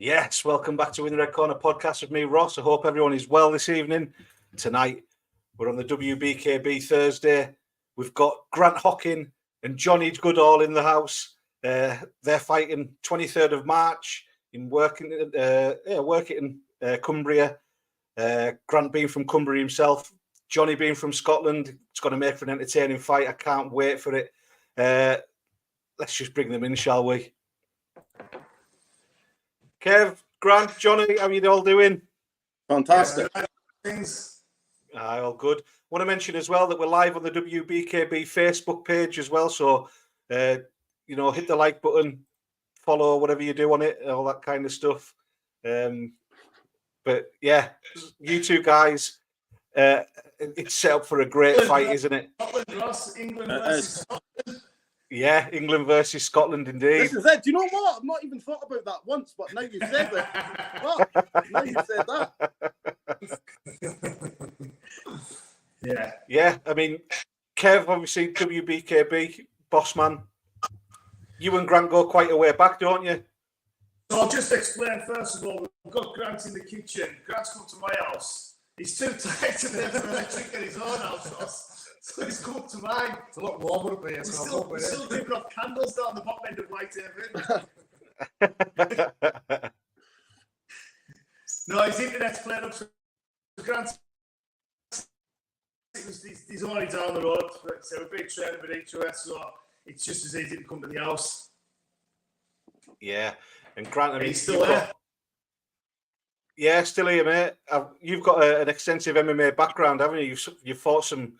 Yes, welcome back to In the Red Corner podcast with me, Ross. I hope everyone is well this evening. Tonight, we're on the WBKB Thursday. We've got Grant Hocking and Johnny Goodall in the house. They're fighting 23rd of March in working in Cumbria. Grant being from Cumbria himself, Johnny being from Scotland. It's going to make for an entertaining fight. I can't wait for it. Let's just bring them in, shall we? Kev, Grant, Johnny, how are you all doing? Fantastic. All good. Want to mention as well that we're live on the WBKB Facebook page as well. So, hit the like button, follow whatever you do on it, all that kind of stuff. But yeah, you two guys, it's set up for a great fight, isn't it? England versus Scotland. Yeah, England versus Scotland, indeed. This is it. Do you know what? I've not even thought about that once, but now you said it. What? Now you said that. Yeah. I mean, Kev, obviously, WBKB, boss man. You and Grant go quite a way back, don't you? So I'll just explain, first of all, we've got Grant in the kitchen. Grant's come to my house. He's too tired to live for electric in his own house, Ross. So he's come to mine. It's a lot warmer up here. We're still keeping off candles down the bottom end of White Haven. No, his internet's playing up. So Grant, he's only down the road. So we're big training with each other, so it's just as easy to come to the house. Yeah, and Grant, I mean, he's still there. Yeah, still here, mate. You've got an extensive MMA background, haven't you? You've fought some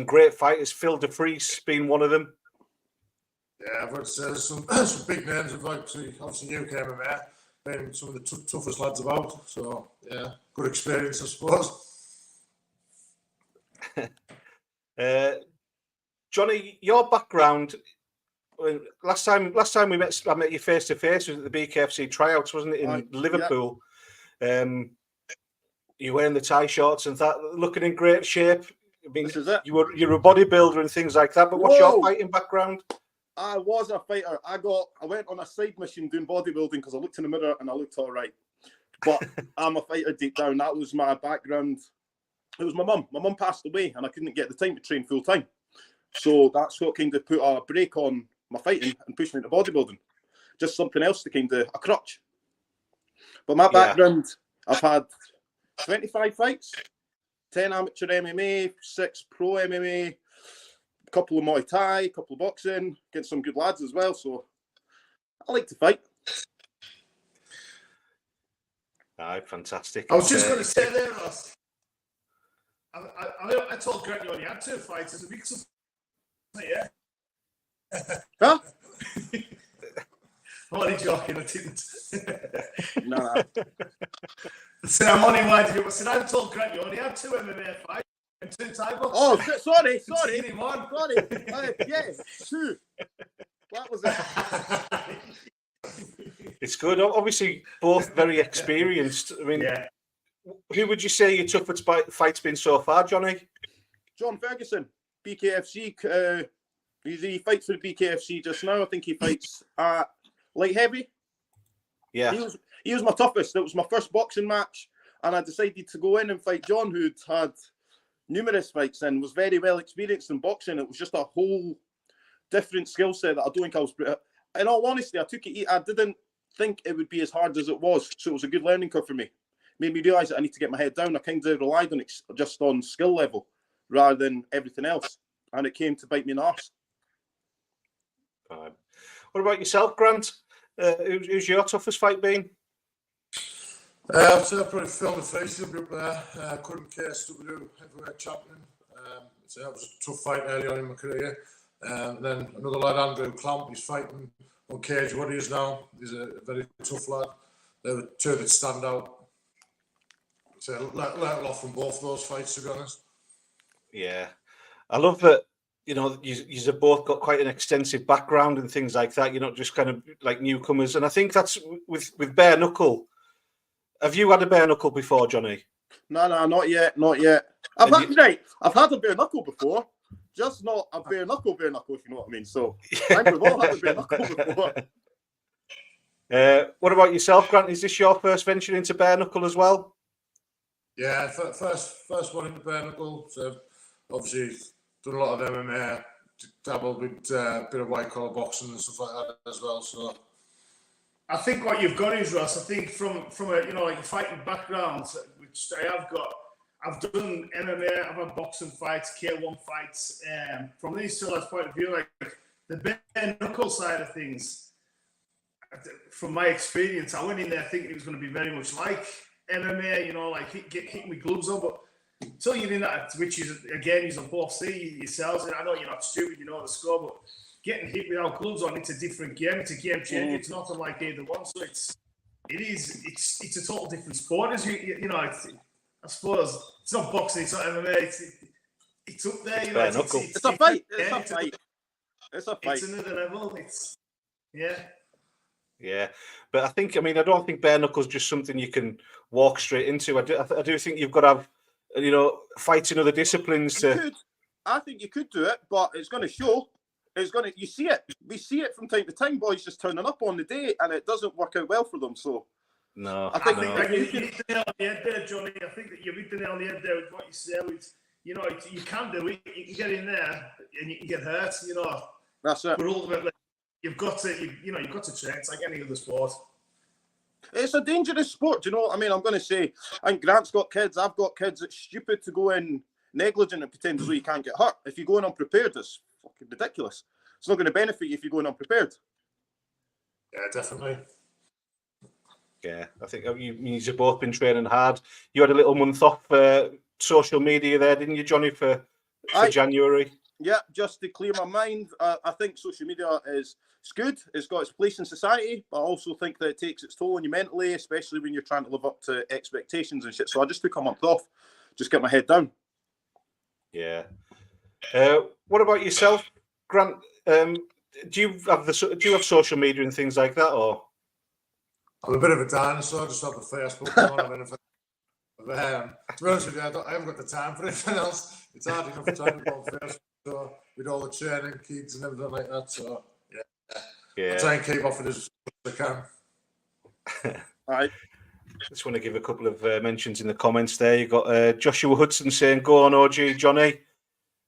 great fighters. Phil DeFries being one of them. Yeah, I've got some big names. Obviously UK MMA, been some of the toughest lads about. So yeah, good experience, I suppose. Johnny, your background. Last time we met, I met you face to face was at the BKFC tryouts, wasn't it, in Liverpool? Yeah. You wearing the tie shorts and that, looking in great shape. I mean, this is it. You're a bodybuilder and things like that. But what's your fighting background? I was a fighter. I went on a side mission doing bodybuilding because I looked in the mirror and I looked all right. But I'm a fighter deep down. That was my background. It was my mum. My mum passed away and I couldn't get the time to train full time. So that's what kind of put a break on my fighting and pushed me into bodybuilding. Just something else to kind of a crutch. But my background, I've had 25 fights, 10 amateur MMA, 6 pro MMA, a couple of Muay Thai, a couple of boxing, against some good lads as well. So I like to fight. Aye, fantastic. I was just going to say there, Ross. I told Grant you only had 2 fights. It's a big surprise. Yeah. Huh? I'm only joking, I didn't. No. So I'm only winding you. I said, I told Grant you only had 2 MMA fights and 2 Thai boxing. Oh, sorry. Sorry. Yeah, 2. What was it? It's good. Obviously, both very experienced. I mean, who would you say your toughest fight's been so far, Johnny? John Ferguson, BKFC. He fights for the BKFC just now. I think he fights at light heavy. Yeah. He was my toughest. It was my first boxing match, and I decided to go in and fight John, who'd had numerous fights and was very well experienced in boxing. It was just a whole different skill set that I don't think I was. In all honesty, I didn't think it would be as hard as it was, so it was a good learning curve for me. Made me realise that I need to get my head down. I kind of relied on it just on skill level rather than everything else, and it came to bite me in the arse. What about yourself, Grant? Who's your toughest fight been? I'd say probably Phil DeFries up there, current KSW heavyweight champion. So that was a tough fight early on in my career. And then another lad, Andrew Clamp, he's fighting on Cage Warriors now. He's a very tough lad. They were 2 that stand out. So let off from both of those fights, to be honest. Yeah. I love that. You've both got quite an extensive background and things like that. You're not just kind of like newcomers. And I think that's with bare knuckle. Have you had a bare knuckle before, Johnny? No, not yet. I've had a bare knuckle before, just not a bare knuckle, if you know what I mean. So we've all had a bare knuckle before. What about yourself, Grant? Is this your first venture into bare knuckle as well? Yeah, first one in the bare knuckle. So obviously done a lot of MMA, dabbled with a bit of white collar boxing and stuff like that as well. So I think what you've got is, Ross, I think from a like a fighting background, which I have got, I've done MMA, I've had boxing fights, K1 fights. From these two lads' point of view, like the bare knuckle side of things, from my experience, I went in there thinking it was going to be very much like MMA, like hitting with gloves on, but until you're in that, which is again, you both see yourselves, and I know you're not stupid, you know the score, but getting hit without gloves on, it's a different game. It's a game changer. It's nothing like either one. So it's a total different sport. As I suppose it's not boxing, it's not MMA. It's up there. It's a fight. It's a fight. It's another level. Yeah, but I don't think bare knuckles is just something you can walk straight into. I do think you've got to have, fights in other disciplines. I think you could do it, but it's going to show. You see it. We see it from time to time. Boys just turning up on the day, and it doesn't work out well for them. So, no, I think that you hit the nail on the head there, Johnny. I think that you hit the nail on the head there with what you said. You can do it. You can get in there, and you can get hurt. That's it. But ultimately, you've got to train. It's like any other sport. It's a dangerous sport. Do you know what I mean? I'm going to say, I think Grant's got kids. I've got kids. It's stupid to go in negligent and pretend as though you can't get hurt. If you go in unprepared, it's fucking ridiculous. It's not going to benefit you if you go in unprepared. yeah, definitely. Yeah, I think you've both been training hard. You had a little month off social media there, didn't you, Johnny, for January? Yeah, just to clear my mind, I think social media it's good. It's got its place in society, but I also think that it takes its toll on you mentally, especially when you're trying to live up to expectations and shit. So I just took a month off, just get my head down. Yeah. What about yourself, Grant? Do you have social media and things like that, or? I'm a bit of a dinosaur. Just have the Facebook. I don't have anything. But, to be honest with you, I haven't got the time for anything else. It's hard enough trying to go on Facebook. So with all the training, kids and everything like that. So yeah. I try and keep off it as much as I can. All right. Just want to give a couple of mentions in the comments there. You got Joshua Hudson saying, "Go on, OG Johnny."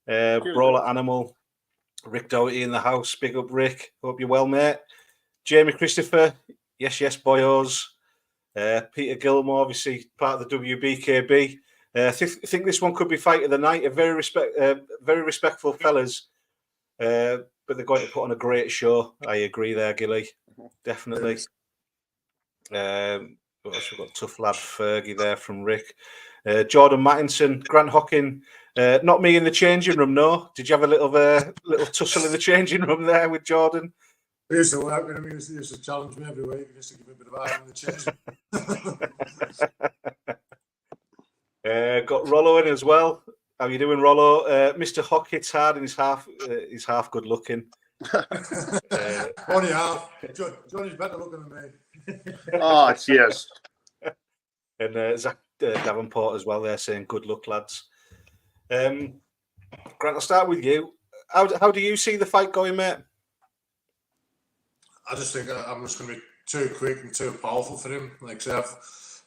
Brawler Animal, Rick Doherty in the house. Big up, Rick. Hope you're well, mate. Jamie Christopher, yes, boyos. Peter Gilmore, obviously part of the WBKB. I think this one could be fight of the night. Very respectful fellas, but they're going to put on a great show. I agree there, Gilly. Definitely. What else we've got? Tough lad Fergie there from Rick. Jordan Mattinson, Grant Hocking. Not me in the changing room, no. Did you have a little tussle in the changing room there with Jordan? We used to work with him. He used to challenge me every week. He used to give me a bit of iron in the changing. Got Rollo in as well. How you doing, Rollo? Mr. Hock hits hard and he's half good looking. Only half. Johnny's better looking than me. Oh, cheers. And Zach Davenport as well there saying, "Good luck, lads." Grant, I'll start with you. How do you see the fight going, mate? I just think I'm just going to be too quick and too powerful for him. Like I say,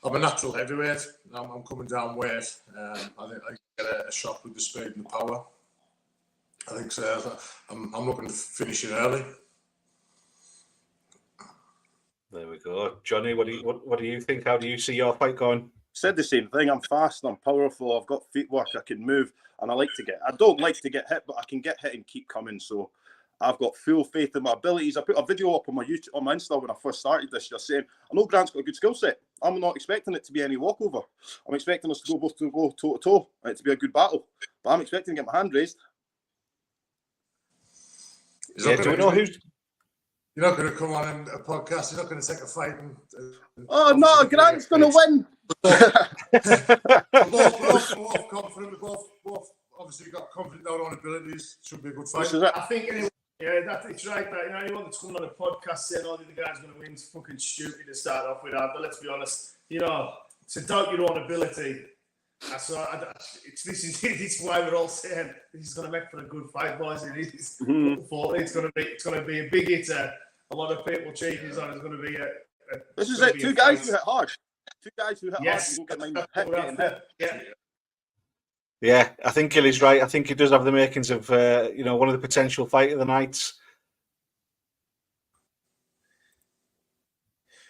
I'm a natural heavyweight. I'm coming down weight. I think I get a shot with the speed and the power. I think so. I'm looking to finish it early. There we go, Johnny. What do you think? How do you see your fight going? Said the same thing. I'm fast. I'm powerful. I've got footwork. I can move, and I don't like to get hit, but I can get hit and keep coming. So I've got full faith in my abilities. I put a video up on my Insta when I first started this year saying, I know Grant's got a good skill set. I'm not expecting it to be any walkover. I'm expecting us to go toe to toe and it to be a good battle. But I'm expecting to get my hand raised. Do we know who's? You're not going to come on a podcast. You're not going to take a fight. Oh no, Grant's going to win. We're both confident. We've both obviously got confidence in our own abilities. Should be a good fight. I think anyway. Yeah, it's right. That anyone that's coming on a podcast saying, "Oh, the guy's going to win," is fucking stupid to start off with. But let's be honest. To doubt your own ability. This is why we're all saying this is going to make for a good fight, boys. It is. It's going to be a big hitter. A lot of people cheating on. It's going to be This is it. Two guys who hit hard. Two guys who hit hard. You don't get mind getting hit. Yeah. Yeah, I think Gilly's right. I think he does have the makings of, one of the potential fight of the nights.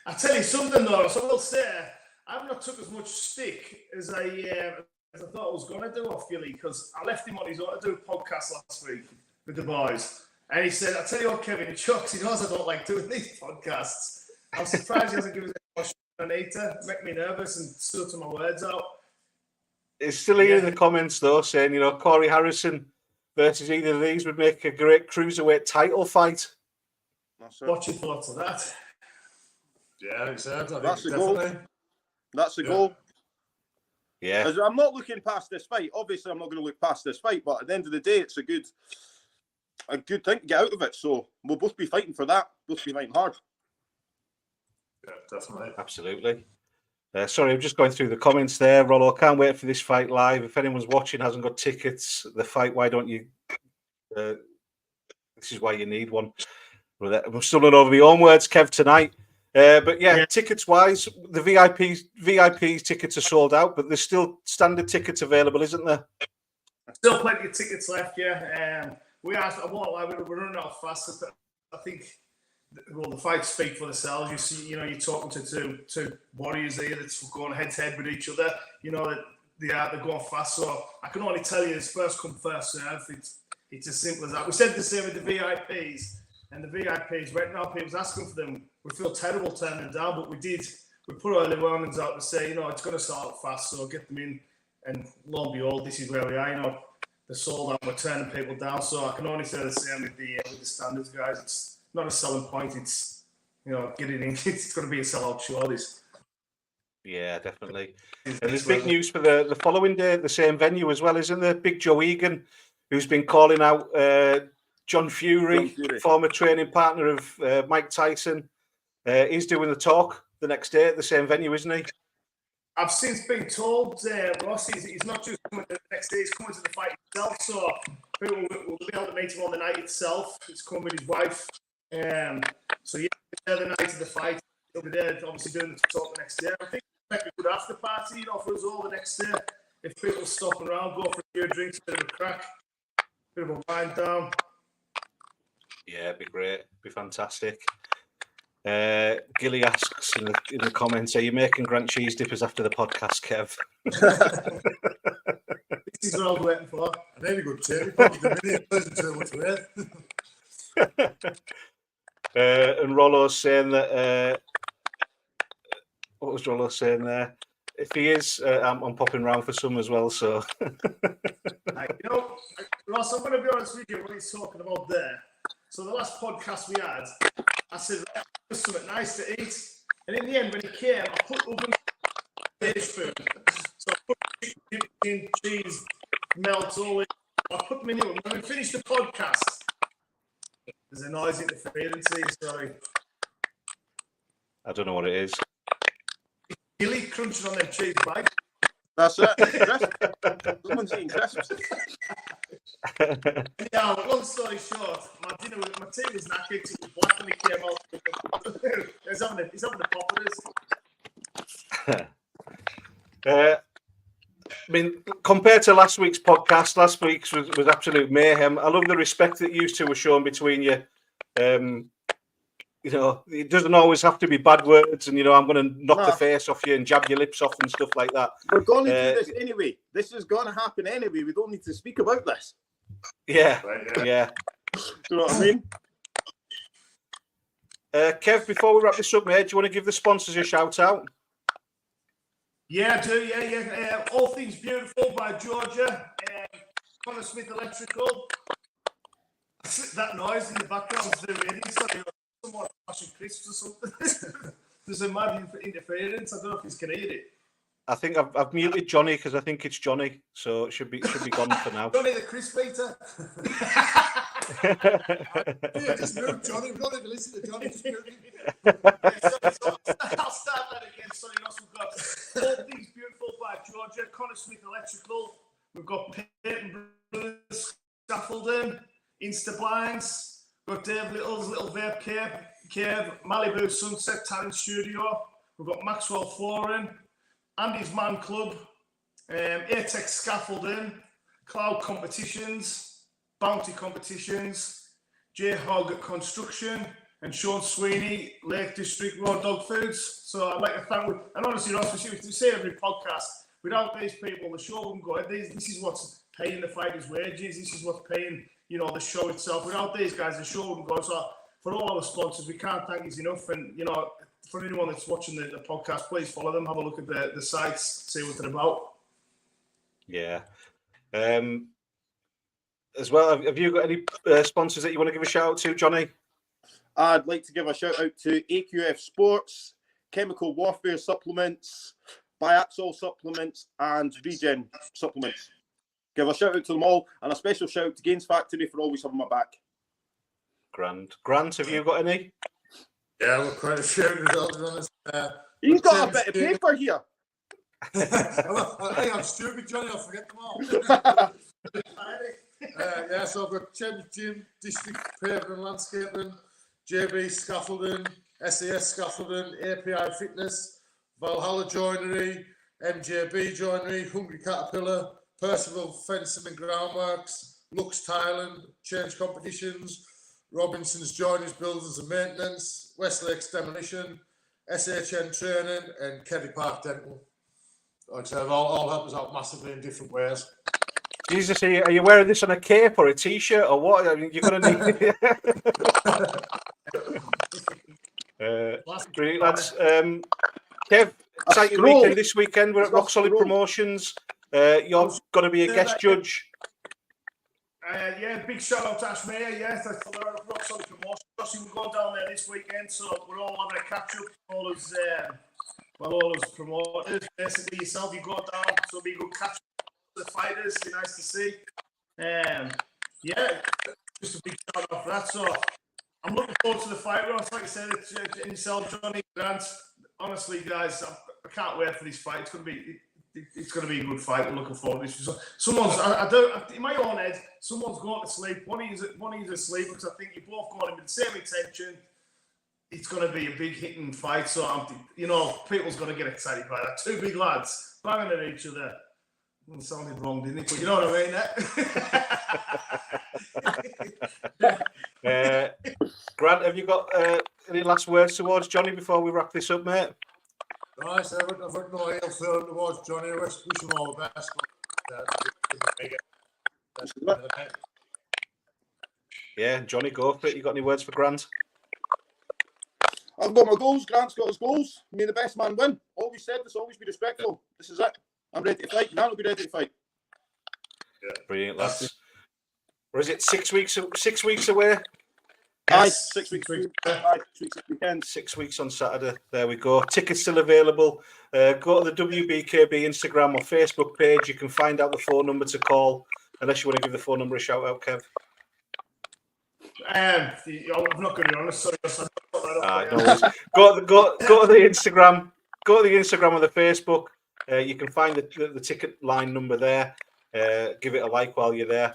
I tell you something though, so I will say, I've not took as much stick as I thought I was going to do off Gilly, because I left him on his own to do a podcast last week with the boys. And he said, I tell you what, Kevin, it shocks. He knows I don't like doing these podcasts. I'm surprised he hasn't given us any more shit on it to make me nervous and stutter my words out. It's still here in the comments, though, saying, Corey Harrison versus either of these would make a great cruiserweight title fight. What's your thoughts on that? Yeah, exactly. That's the goal. That's the goal. Yeah. I'm not looking past this fight. Obviously, I'm not going to look past this fight, but at the end of the day, it's a good thing to get out of it. So we'll both be fighting for that. Both be fighting hard. Yeah, definitely. Absolutely. Sorry, I'm just going through the comments there. Rollo, can't wait for this fight live. If anyone's watching hasn't got tickets, the fight, why don't you? This is why you need one. I'm stumbling over my own words, Kev, tonight. But yeah, tickets-wise, the VIP tickets are sold out, but there's still standard tickets available, isn't there? Still plenty of tickets left, yeah. We're running out fast. I think, well, the fights speak for themselves. You see, you're talking to two warriors here that's going head-to-head with each other. They're going fast. So I can only tell you, it's first come, first serve. It's as simple as that. We said the same with the VIPs. And the VIPs, right now, people's asking for them. We feel terrible turning them down, but we put early warnings out to say, it's going to sell out fast, so get them in. And lo and behold, this is where we are. They're sold out, we're turning people down. So I can only say the same with the standards, guys. It's not a selling point. It's, get it in. It's going to be a sellout show, this. Yeah, definitely. And there's big news for the following day at the same venue as well, isn't there? Big Joe Egan, who's been calling out John Fury, former training partner of Mike Tyson. He's doing the talk the next day at the same venue, isn't he? I've since been told, Ross, he's not just coming the next day, he's coming to the fight himself. So people will be able to meet him on the night itself. He's coming with his wife. So yeah, the night of the fight, he'll be there, obviously doing the talk the next day. I think it's a good after party, for us all the next day. If people stop around, go for a few drinks, a bit of a crack, a bit of a wind down. Yeah, it'd be great. It'd be fantastic. Gilly asks in the comments, are you making Grant cheese dippers after the podcast, Kev? This is what I was waiting for. I need a good tip. Probably the video wasn't too much weight. And Rollo's saying that... what was Rollo saying there? If he is, I'm popping round for some as well, so... Ross, I'm going to be honest with you, what he's talking about there. So the last podcast we had, I said, there's something nice to eat. And in the end, when he came, I put oven fish food. So I put chicken, cheese, melt, all in. I put them in it. When we finished the podcast, there's a noise interference here, sorry. I don't know what it is. Gilly crunching on them cheese bites. That's it. Crisp. Someone's eating crisps. Yeah, long story short, my tea was knackered. It was black when he came out. he's having the poppers. I mean, compared to last week's podcast, last week's was absolute mayhem. I love the respect that you two were showing between you. It doesn't always have to be bad words, and I'm going to knock the face off you and jab your lips off and stuff like that. We're going to do this anyway. This is going to happen anyway. We don't need to speak about this. Yeah, Right, yeah. Do you know what I mean? Kev, before we wrap this up, mate, do you want to give the sponsors a shout out? Yeah, I do. Yeah. All Things Beautiful by Georgia. Connor Smith Electrical. That noise in the background is the radio. Someone flashing crisps or something. There's a mad interference. I don't know if you can hear it. I think I've muted Johnny because I think it's Johnny, so it should be gone for now. Johnny the crisp eater. Yeah, just move Johnny. We're not even listening to Johnny. I'll start that again. Sorry, Ross. We've got All Things Beautiful by Georgia, Connor Smith Electrical. We've got Peyton Brothers Scaffolding, Insta Blinds. We've got Dave Little's Little Vape Cape, Cave, Malibu Sunset Talent Studio. We've got Maxwell Flooring, Andy's Man Club, Atex Scaffolding, Cloud Competitions, Bounty Competitions, J-Hog Construction, and Sean Sweeney, Lake District Raw Dog Foods. So I'd like to thank you. And honestly, Ross, we say every podcast, without these people, the show wouldn't go. This is what's paying the fighters' wages. This is what's paying, the show itself. Without these guys, the show wouldn't go. So for all our sponsors, we can't thank you enough. And, for anyone that's watching the podcast, please follow them. Have a look at the sites, see what they're about. Yeah. As well, have you got any sponsors that you want to give a shout out to, Johnny? I'd like to give a shout out to AQF Sports, Chemical Warfare Supplements, Biaxol Supplements, and Regen Supplements. Give a shout out to them all, and a special shout out to Gains Factory for always having my back. Grand. Grant, have you got any? Yeah, we're quite a few, to be honest. You've got a bit of paper here. Hey, I'm stupid, Johnny. I'll forget them all. So I've got Champions Gym, District Paving and Landscaping, JB Scaffolding, SAS Scaffolding, API Fitness, Valhalla Joinery, MJB Joinery, Hungry Caterpillar, Percival Fencing and Groundworks, Lux Tiling, Change Competitions, Robinson's Joiners Builders and Maintenance, Westlakes Demolition, SHN Training, and Kerry Park Dental. Like I said, all help us out massively in different ways. Jesus, are you wearing this on a cape or a t-shirt or what? I mean, you're going to need... Great, lads. Kev, exciting weekend this weekend. We're at Rock Solid Promotions. You're going to be a guest judge. Big shout out to Ash Mayer. Yes, that's for the Rock Solid Promotions. We're going down there this weekend, so we're all having a catch up. All those promoters. Basically, yourself, you go down, so be a good catch up with the fighters. Be nice to see. Just a big shout out for that. So I'm looking forward to the fight, Ross. Like I said, it's yourself, Johnny, Grant. Honestly, guys, I can't wait for this fight. It's going to be a good fight. We're looking forward to this. Someone's, in my own head, someone's going to sleep. One of you's asleep because I think you're both going in with the same intention. It's going to be a big hitting fight. So, people's going to get excited by that. Two big lads banging at each other. It sounded wrong, didn't it? But you know what I mean, Grant, have you got any last words towards Johnny before we wrap this up, mate? Nice. I've got no ill feeling towards Johnny. I wish him all the best. Yeah, Johnny, go for it. You got any words for Grant? I've got my goals. Grant's got his goals. May the best man win. Always said this. Always be respectful. This is it. I'm ready to fight. Grant will be ready to fight. Yeah, brilliant, lads. Or is it 6 weeks? 6 weeks away. Yes. 6 weeks. 6 weeks weekend. 6 weeks on Saturday. There we go. Tickets still available. Go to the WBKB Instagram or Facebook page. You can find out the phone number to call. Unless you want to give the phone number a shout out, Kev. I'm not going to be honest. Sorry, go to the Instagram. Go to the Instagram or the Facebook. You can find the ticket line number there. Give it a like while you're there.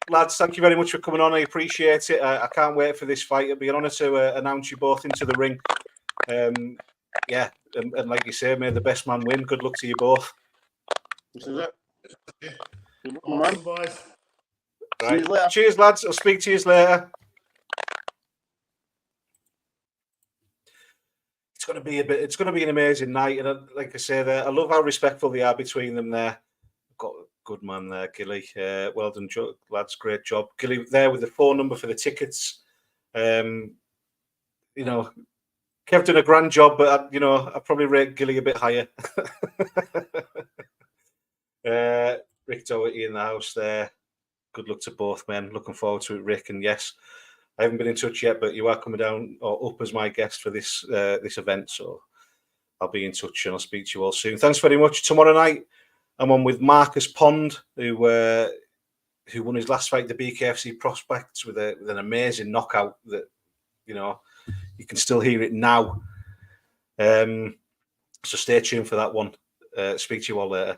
Lads, thank you very much for coming on. I appreciate it. I can't wait for this fight. It'll be an honour to announce you both into the ring. And like you say, may the best man win. Good luck to you both. This is it. Awesome, boys. Right. Cheers, lads. I'll speak to you later. It's going to be an amazing night, and like I say, I love how respectful they are between them. There, got a good man there, Gilly. Well done, lads. Great job, Gilly. There with the phone number for the tickets. Kev done a grand job, but I probably rate Gilly a bit higher. Rick Doherty in the house there. Good luck to both men. Looking forward to it, Rick. And yes, I haven't been in touch yet, but you are coming down or up as my guest for this event. So I'll be in touch and I'll speak to you all soon. Thanks very much. Tomorrow night, I'm on with Marcus Pond, who won his last fight, the BKFC Prospects, with an amazing knockout that, you can still hear it now. So stay tuned for that one. Speak to you all later.